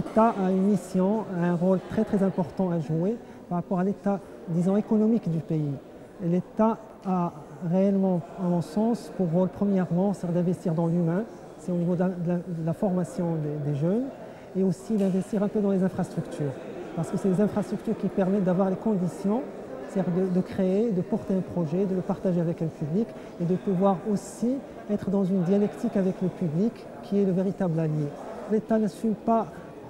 l'État a une mission, un rôle très très important à jouer par rapport à l'état, disons, économique du pays. L'État a réellement, à mon sens, pour rôle premièrement, c'est d'investir dans l'humain, c'est au niveau de la formation des jeunes, et aussi d'investir un peu dans les infrastructures, parce que c'est les infrastructures qui permettent d'avoir les conditions, c'est-à-dire de créer, de porter un projet, de le partager avec le public, et de pouvoir aussi être dans une dialectique avec le public qui est le véritable allié. L'État n'assume pas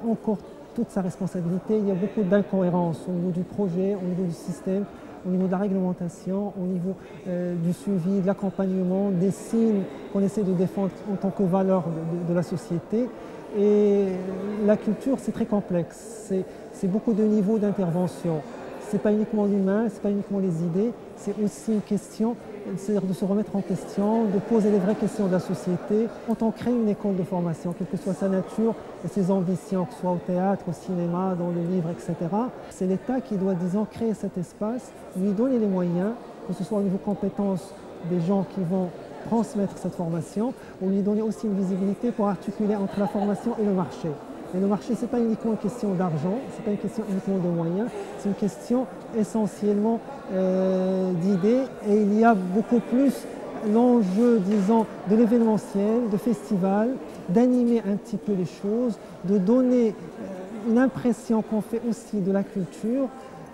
encore toute sa responsabilité, il y a beaucoup d'incohérences au niveau du projet, au niveau du système, au niveau de la réglementation, au niveau du suivi, de l'accompagnement, des signes qu'on essaie de défendre en tant que valeur de la société. Et la culture, c'est très complexe, c'est beaucoup de niveaux d'intervention. Ce n'est pas uniquement l'humain, ce n'est pas uniquement les idées, c'est aussi une question, c'est-à-dire de se remettre en question, de poser les vraies questions de la société. Quand on crée une école de formation, quelle que soit sa nature et ses ambitions, que ce soit au théâtre, au cinéma, dans le livre, etc., c'est l'État qui doit, disons, créer cet espace, lui donner les moyens, que ce soit au niveau compétences des gens qui vont transmettre cette formation, ou lui donner aussi une visibilité pour articuler entre la formation et le marché. Et le marché, ce n'est pas uniquement une question d'argent, ce n'est pas une question uniquement de moyens, c'est une question essentiellement d'idées. Et il y a beaucoup plus l'enjeu, disons, de l'événementiel, de festival, d'animer un petit peu les choses, de donner une impression qu'on fait aussi de la culture,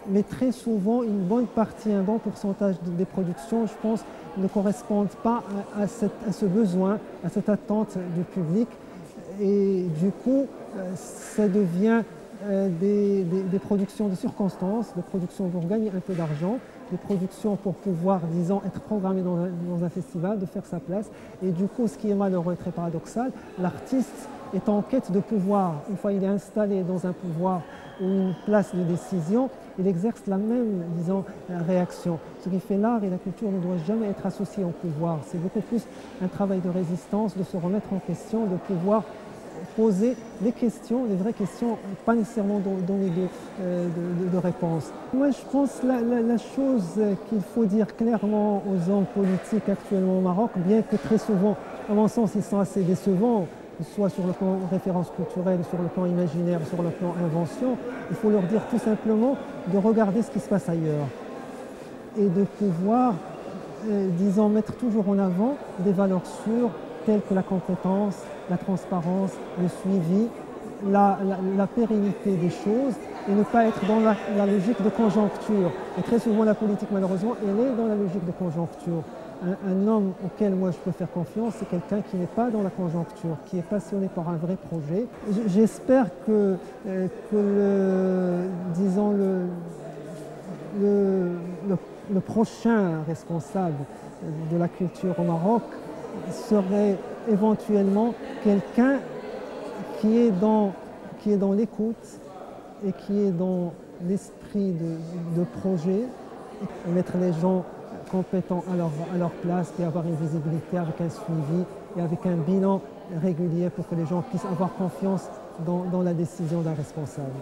mais très souvent, une bonne partie, un bon pourcentage des productions, je pense, ne correspondent pas à ce besoin, à cette attente du public. Et du coup, ça devient des productions de circonstances, des productions pour gagner un peu d'argent, des productions pour pouvoir, disons, être programmées dans un festival, de faire sa place. Et du coup, ce qui est malheureux et très paradoxal, l'artiste est en quête de pouvoir. Une fois il est installé dans un pouvoir ou une place de décision, il exerce la même, disons, réaction. Ce qui fait l'art et la culture ne doivent jamais être associés au pouvoir. C'est beaucoup plus un travail de résistance, de se remettre en question, de pouvoir poser les questions, les vraies questions, pas nécessairement donner de réponses. Moi, je pense que la chose qu'il faut dire clairement aux hommes politiques actuellement au Maroc, bien que très souvent, à mon sens, ils sont assez décevants, soit sur le plan référence culturelle, sur le plan imaginaire, sur le plan invention, il faut leur dire tout simplement de regarder ce qui se passe ailleurs et de pouvoir, disons, mettre toujours en avant des valeurs sûres telles que la compétence, la transparence, le suivi, la pérennité des choses et ne pas être dans la logique de conjoncture. Et très souvent, la politique, malheureusement, elle est dans la logique de conjoncture. Un homme auquel moi je peux faire confiance, c'est quelqu'un qui n'est pas dans la conjoncture, qui est passionné par un vrai projet. J'espère que disons, le prochain responsable de la culture au Maroc serait éventuellement quelqu'un qui est dans l'écoute et qui est dans l'esprit de projet, et mettre les gens compétents à leur place et avoir une visibilité avec un suivi et avec un bilan régulier pour que les gens puissent avoir confiance dans la décision d'un responsable.